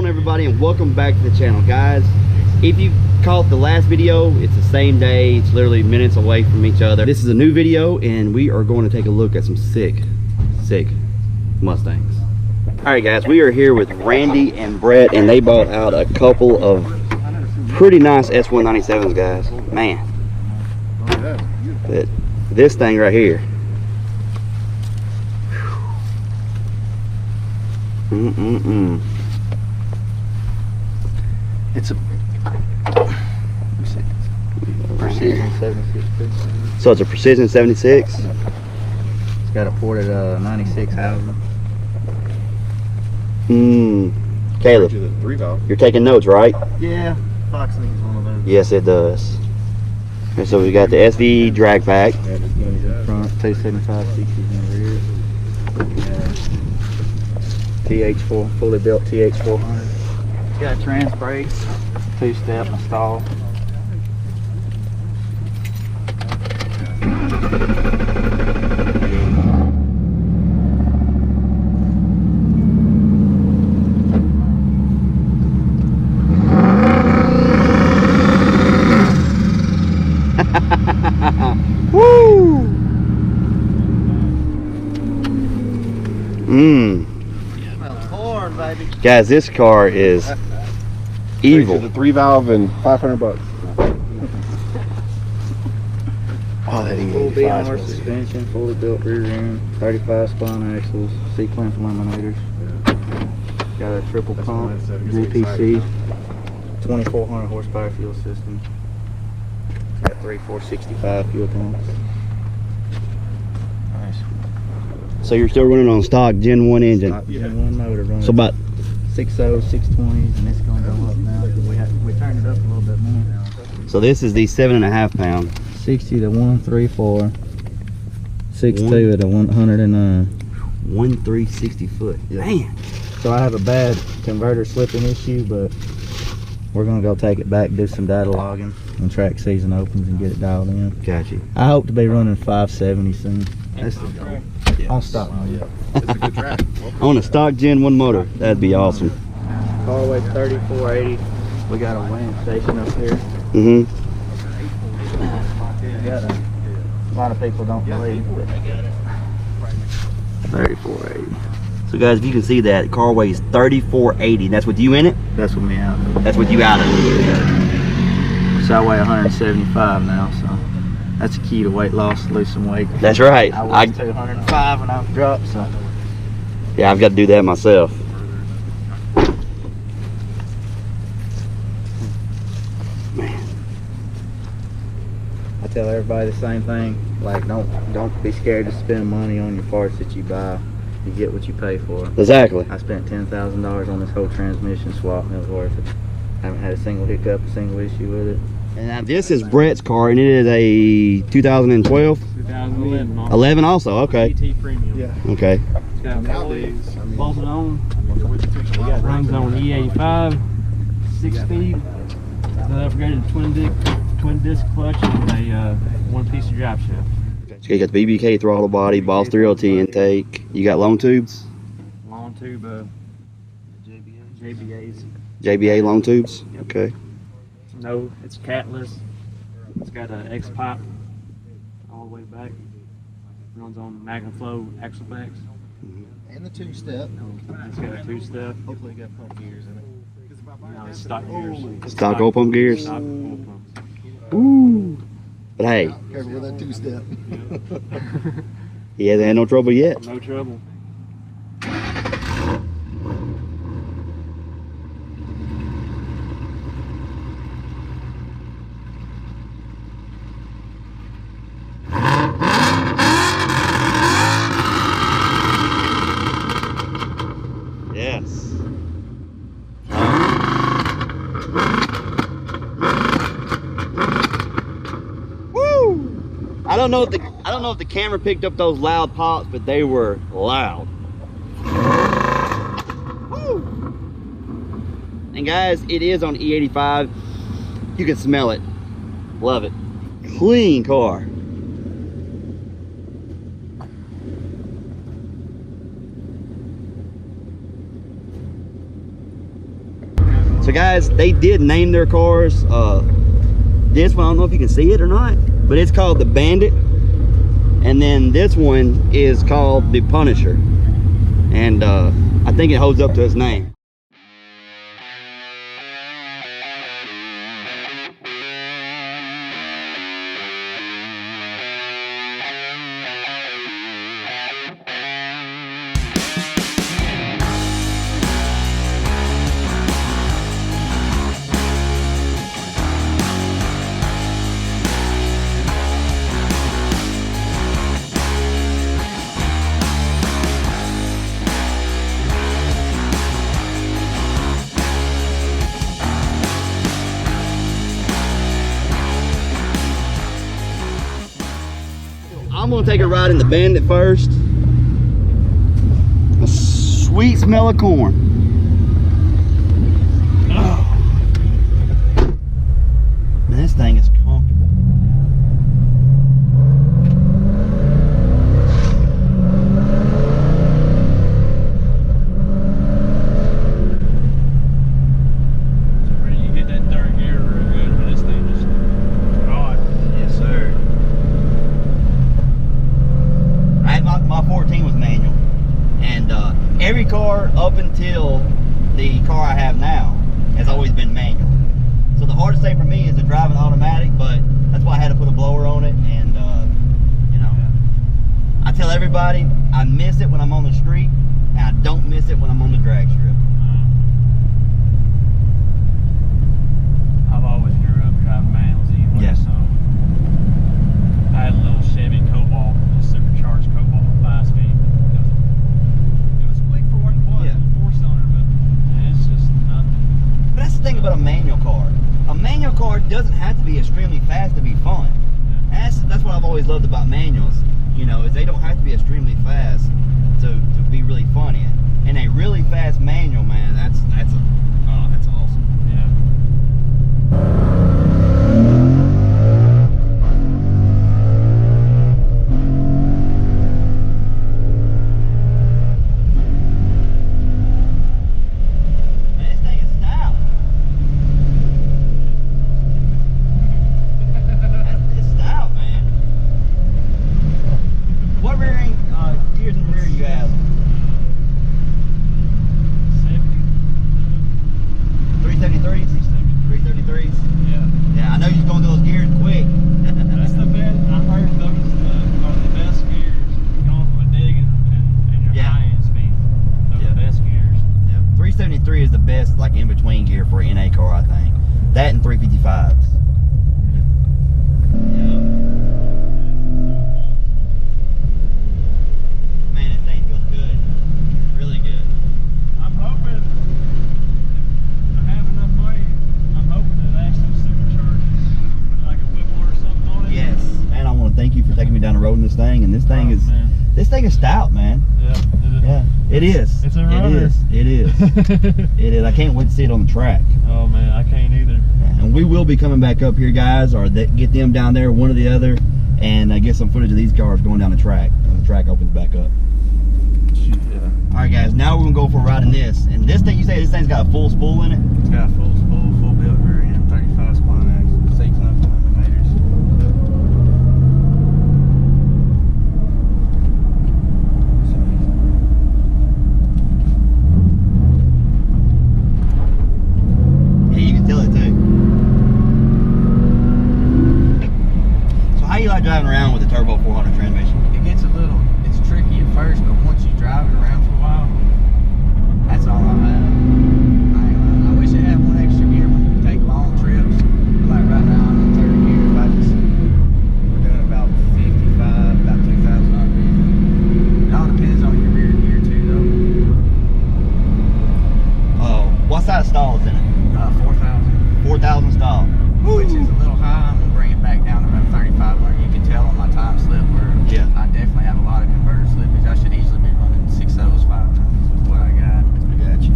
everybody, and welcome back to the channel, guys. If you caught the last video, it's the same day. It's literally minutes away from each other. This is a new video, and we are going to take a look at some sick Mustangs. All right, guys, we are here with Randy and Brett, and they bought out a couple of pretty nice S197's, guys. Man, but this thing right here. It's a Precision 76. So it's a Precision 76. It's got a ported 96 housing. Caleb, you're taking notes, right? Yeah, Fox needs one of those. Yes, it does. Okay, so we got the SV drag pack. Front 275 60s in the rear. TH4, fully built TH400. It's got trans brakes, 2-step install. Woo! Baby. Guys, this car is evil. The 3-valve and $500. Oh, that full B-armor suspension, fully built rear end, 35 spline axles, sequence eliminators. Got a triple pump, GPC, 2400 horsepower fuel system. Got 465 fuel tanks. Nice. So you're still running on stock Gen 1 engine. Gen 1 motor running. So about 6.0, 620s, and it's going to go up now. We turned it up a little bit more. So this is the 7.5 pound. 60 to 134, 62 at a 109. 1,360 foot. Yeah. Man. So I have a bad converter slipping issue, but we're gonna go take it back, do some data logging when track season opens and get it dialed in. Gotcha. I hope to be running 570 soon. That's the goal. Yeah. On stock mode. Yeah. It's a good track. On a stock Gen 1 motor. That'd be awesome. Car weight 3480. We got a weighing station up here. A lot of people don't believe it. 3480. So guys, if you can see that, car weighs 3480. That's with you in it? That's what me out. That's with you out of it. So I weigh 175 now, so that's a key to weight loss, lose some weight. That's right. I was 205 when I dropped, so. Yeah, I've got to do that myself. I tell everybody the same thing. Like, don't be scared to spend money on your parts that you buy. You get what you pay for. Exactly. I spent $10,000 on this whole transmission swap, and it was worth it. I haven't had a single hiccup, a single issue with it. And now this is Brett's car, and it is a 2012? 2011 model. 11 also, okay. GT Premium. Yeah. Okay. It's got Nowadays, I mean, bolted on. Runs on E85, 6-speed. Then I upgraded to twin disc clutch and a one-piece drive shaft. So you got the BBK throttle body, Boss 3LT intake. You got long tubes? Long tube JBAs. JBA long tubes? Yep. Okay. No, it's catless. It's got an X pipe all the way back. Runs on MagnaFlow axle backs. and the 2-step. It's got a 2-step. Hopefully you got pump gears in it. No, it's stock gears. Stock oil pump gears? Stock oil pumps. Ooh. But hey, Careful with that 2-step. he hasn't had no trouble yet. No trouble. Yes. Woo! I don't know if the camera picked up those loud pops, but they were loud. Woo! And guys, it is on E85. You can smell it. Love it. Clean car. So guys, they did name their cars. This one, I don't know if you can see it or not, but it's called the Bandit. And then this one is called the Punisher. And I think it holds up to its name. I'm gonna take a ride in the Bandit first. A sweet smell of corn. Oh. Man, this thing is comfortable. You get that third gear real good, but this thing just God. Yes, sir. My 14 was manual, and every car up until the car I have now has always been manual. So the hardest thing for me is to drive an automatic, but that's why I had to put a blower on it. And you know, I tell everybody I miss it when I'm on the street, and I don't miss it when I'm on the drag strip. I've always grew up driving manuals anyway, Yeah. so I had a little Chevy Cobalt, a supercharged Cobalt 5-speed. It was quick for what it was. Yeah. It was 4-cylinder, but it's just nothing. But that's the thing about a manual car. A manual car doesn't have to be extremely fast to be fun. And that's what I've always loved about manuals. You know, is they don't have to be extremely fast to be really fun in. And a really fast manual, man, that's awesome. Yeah. Man, this thing is stout. It's stout, man. What rear end gears in the rear you have? 373s? 373s? Yeah. Yeah, I know you're going to those gears quick. That's the best. I heard those are the best gears going from a dig and your Yeah. high-end speed. They're Yeah. the best gears. Yeah, 373 is the best, like, in between gear for an NA car, I think. That and 355s. Yeah. Man, this thing feels good. Really good. I'm hoping if I have enough money, I'm hoping to actually supercharge it. Put like a Whipple or something on it. Yes. Man, I want to thank you for taking me down the road in this thing, and this thing is, man. this thing is stout, man. Yeah. Yeah, it is. It's a It runner. is. It is. It is. I can't wait to see it on the track. Oh man, I can't either. And we will be coming back up here, guys, or get them down there, one or the other, and get some footage of these cars going down the track when the track opens back up. Yeah. All right, guys, now we're gonna go for a ride in this. And this thing, you say this thing's got a full spool in it? It's got a full spool, full built rear end, 35 spline axles, C-clamp eliminators. Yeah, you can tell it too. So how you like driving around with a turbo 400 transmission? It gets it's tricky at first, but once you drive it around for a while, that's all I have. I wish I had one extra gear when you take long trips. Like right now, I'm in third gear. If we're doing about 55, about 2,000 RPM. It all depends on your rear gear too, Oh, what size stall is in it? though. 4,000, 4,000 stall. which is a little high. I'm gonna bring it back down to about 3,500. You can tell on my time slip where Yeah. I definitely have a lot of converter slippage. I should easily be running 6 O's 5 times with what I got. I got you.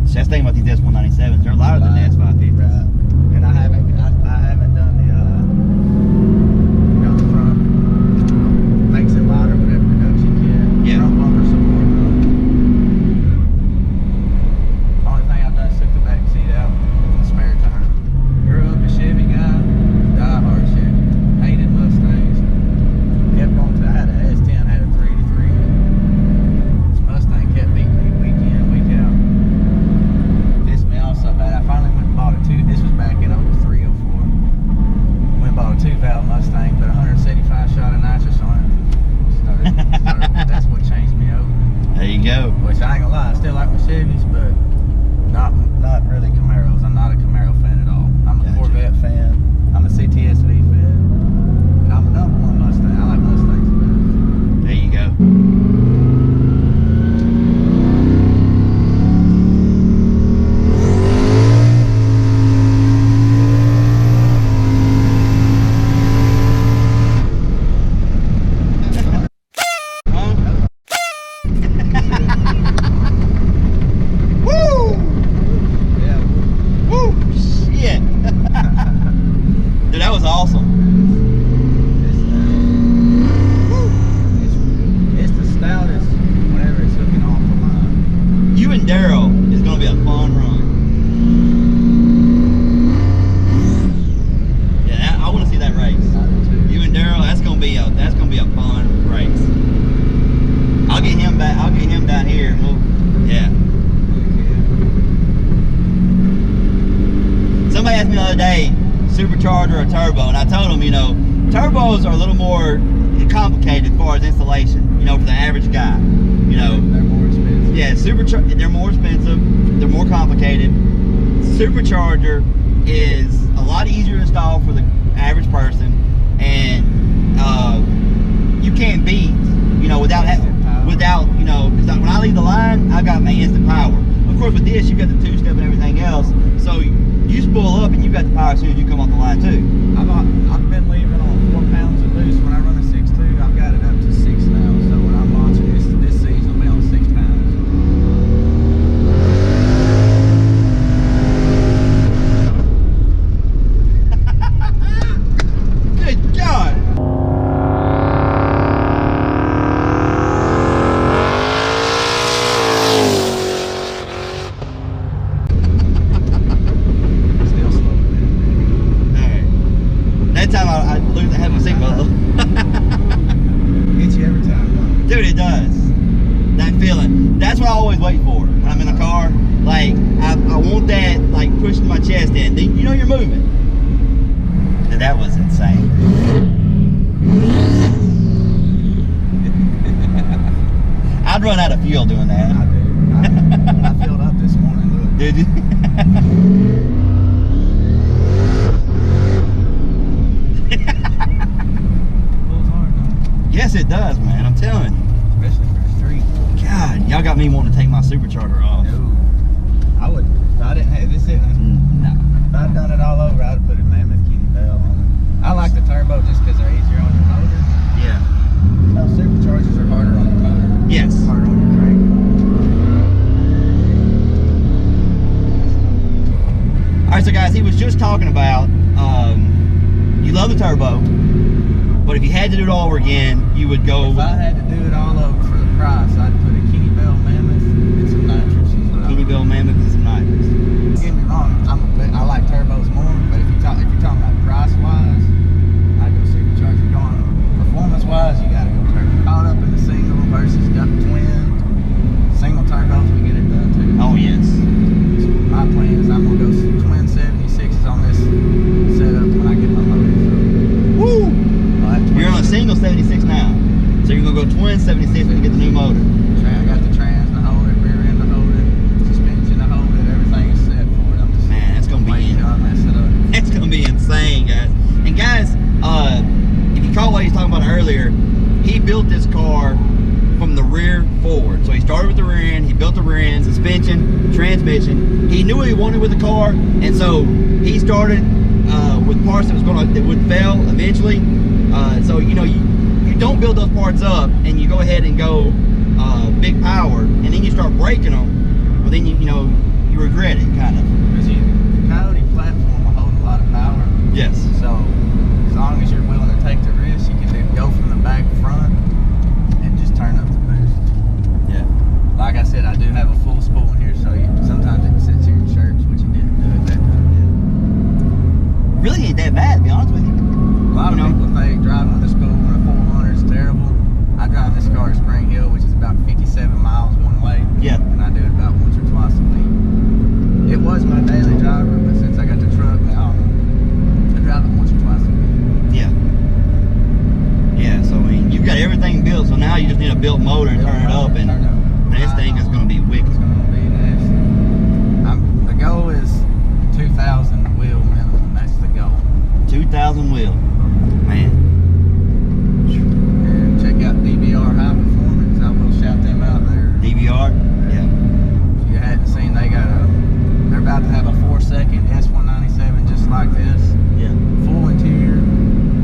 So that's the thing about these S197's. They're lighter than the S550s. Right. And I haven't done the front makes it lighter, whatever reduction yet. Yeah. Front bumper support. You and Daryl is gonna be a fun run. Yeah, I want to see that race. You and Daryl, that's gonna be a fun race. I'll get him back. I'll get him down here. And we'll, yeah. Somebody asked me the other day, supercharger or turbo, and I told them, you know, turbos are a little more complicated as far as installation. You know, for the average guy. You know, They're more expensive. yeah, they're more expensive, they're more complicated. Supercharger is a lot easier to install for the average person, and you can't beat, you know, without, you know, because when I leave the line, I got my instant power. Of course, with this, you got the two-step and everything else, so you spool up and you got the power as soon as you come off the line too. I've been leaving on 4 pounds of loose when I run a 6.2. I've got it up to 6 now, so when I'm launching this season, I'll be on 6 pounds. Good God! Still slow. Alright. That time I had my seatbelt. Hits you every time. Dude, it does. That feeling. That's what I always wait for when I'm in a car. Like, I want that, like, pushing my chest in. Then you know you're moving. Dude, that was insane. I'd run out of fuel doing that. I do. I filled up this morning. Look. Did you? Pulls hard, though. Yes, it does, man. I'm telling you. Especially for the street. God, y'all got me wanting to take my supercharger off. No. I would. If I didn't have this, No. if I'd done it all over, I'd put a Mammoth Kenny Bell on it. I like the turbo just because they're easier on your motor. Yeah. No, superchargers are harder on your motor. Yes. Harder on your crank. All right, so guys, he was just talking about you love the turbo, but if you had to do it all over again, you would go. If I had to do it all over for the price, I'd put a Kenny Bell Mammoth and some nitrous. Kenny Bell Mammoth and some nitrous. Don't get me wrong, I like turbos more, but if you're talking about price wise, I'd go supercharger. Going performance wise, you gotta go turbo. Caught up in the single versus twin. Single turbos, we get it done too. Oh yes. So my plan is I'm gonna go twin 76s on this setup when I get my motor. Woo! I'll have You're on a twin- single 76 now, so you're gonna go twin 76 when you get the new motor. I got the trans to hold it, rear end to hold it, suspension to hold it, everything is set for it. I'm just Man, that's gonna be waiting till I mess it up. It's gonna be insane, guys. And guys, if you caught what he was talking about earlier, he built this car from the rear forward. So he started with the rear end, he built the rear end, suspension, transmission. He knew what he wanted with the car, and so he started with parts that would fail eventually. So you know, you don't build those parts up and you go ahead and go big power, and then you start breaking them. Well, then you know you regret it, kind of. Because the Coyote platform will hold a lot of power. Yes. So as long as you're willing to take the risk, you can go from the back to front and just turn up the boost. Yeah. Like I said, I do have a full spool in here, so sometimes it sits here in chirps, which it didn't do at that time. Really ain't that bad, to be honest with you. A lot of people think driving with a school in a 400 is terrible. I drive this car to Spring Hill, which is about 57 miles one way. Yeah. And I do it about once or twice a week. It was my daily driver, but since I got the truck now, I drive it once or twice a week. Yeah. Yeah, so I mean, you've got everything built, so now you just need a built motor and turn it up, and this thing is going to be wicked. It's going to be nasty. The goal is 2,000 wheel minimum. That's the goal. 2,000 wheel. Man. And check out DBR High Performance. I will shout them out there. DVR? Yeah. If you hadn't seen, they're about to have a 4-second S197 just like this. Yeah. Full interior.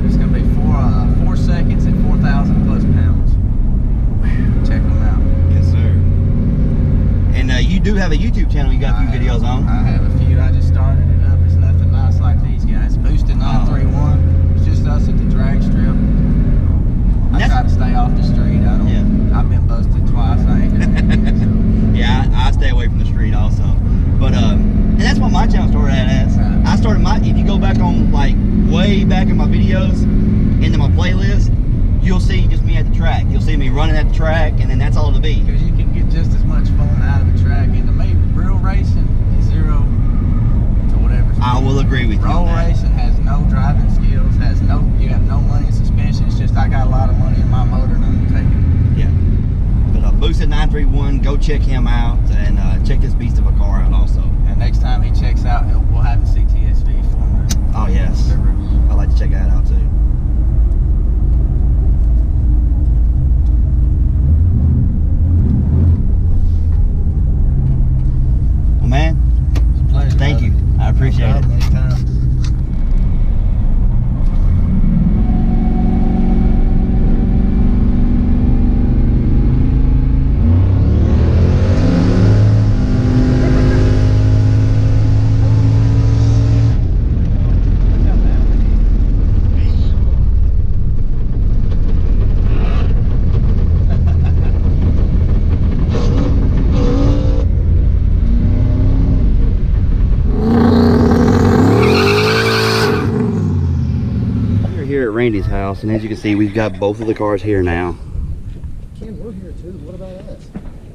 It's going to be 4 seconds at 4,000 plus pounds. Check them out. Yes, sir. And you do have a YouTube channel you got a few videos on. I have a few. I just started it up. It's nothing nice like these guys. Boosted 931. It's just us at the drag strip. I try to stay off the street. I've been busted twice. I ain't doing anything. So. Yeah, I stay away from the street also. But and that's what my channel started as. I started my, if you go back on like way back in my videos, into my playlist, you'll see just me at the track. You'll see me running at the track, and then that's all it'll be. Because you can get just as much fun out of the track, and to me, real racing is 0 to whatever. I will agree with you. Roll racing has no driving skills, you have no money in suspension. It's just I got a lot of money in my motor and I'm gonna take it. Yeah. But Boosted 931, go check him out and check this beast of a car out also. And next time he checks out, we'll have the CTSV for him. Oh yes, I like to check that out too. Well, man, It's a pleasure. thank you. I appreciate it. Anytime. Randy's house, and as you can see, we've got both of the cars here now. Ken, we're here too. What about us?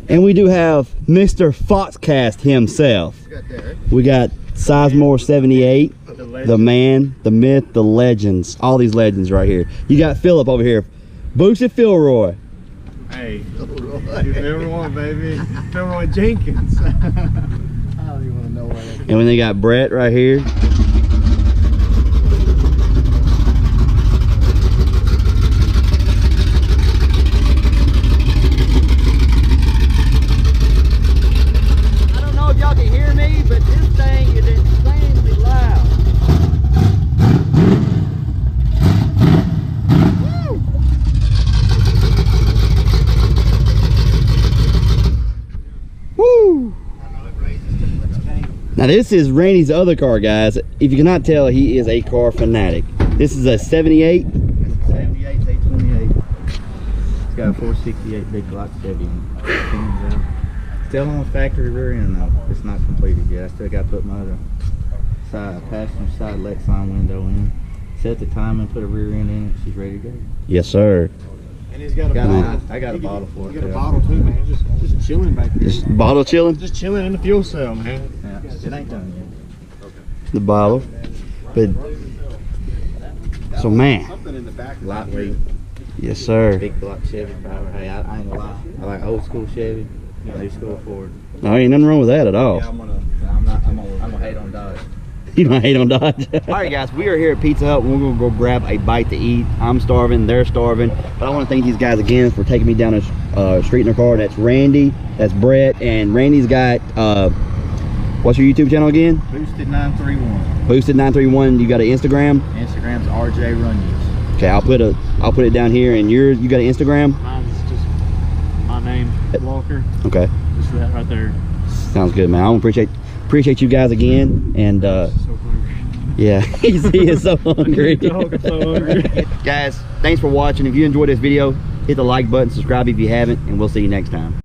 And we do have Mr. Foxcast himself. We got Derek. We got Sizemore 78, the man, the myth, the legends, all these legends right here. You got Philip over here, Boosted Philroy. Hey, you everyone, baby. Philroy Jenkins. I don't even want to know where that is. And then they got Brett right here. Y'all can hear me, but this thing is insanely loud. Woo! Woo! Now this is Randy's other car, guys. If you cannot tell, he is a car fanatic. This is a 78. It's a 78 828. It's got a 468 big block Chevy in it. Still on factory rear end though. It's not completed yet. I still got to put my other side, passenger side Lexan window in. Set the time and put a rear end in it. She's ready to go. Yes, sir. And he's got a bottle. I got a bottle for it. You got a bottle too, man. Just chilling back there. Just bottle chilling. Just chilling in the fuel cell, man. Yeah, it ain't done yet. The bottle. But so man. Something in the back. Lightweight, Yes, sir. big block Chevy power. Hey, I ain't gonna lie. I like old school Chevy, new school Ford. No, ain't nothing wrong with that at all. I'm gonna hate on Dodge. You don't hate on Dodge. All right, guys, we are here at Pizza Hut. We're gonna go grab a bite to eat. I'm starving, they're starving. But I want to thank these guys again for taking me down a street in their car. That's Randy, that's Brett, and Randy's got what's your YouTube channel again? Boosted 931. Boosted 931. You got an Instagram? Instagram's RJ Runyes. Okay, I'll put it down here. And you got an Instagram? Mine's just my name, Walker. Okay, Just that right there. sounds good, man. I appreciate you guys again. And So hungry. yeah, he is so hungry. Dog, I'm so hungry. Guys, thanks for watching. If you enjoyed this video, hit the like button, subscribe if you haven't, and we'll see you next time.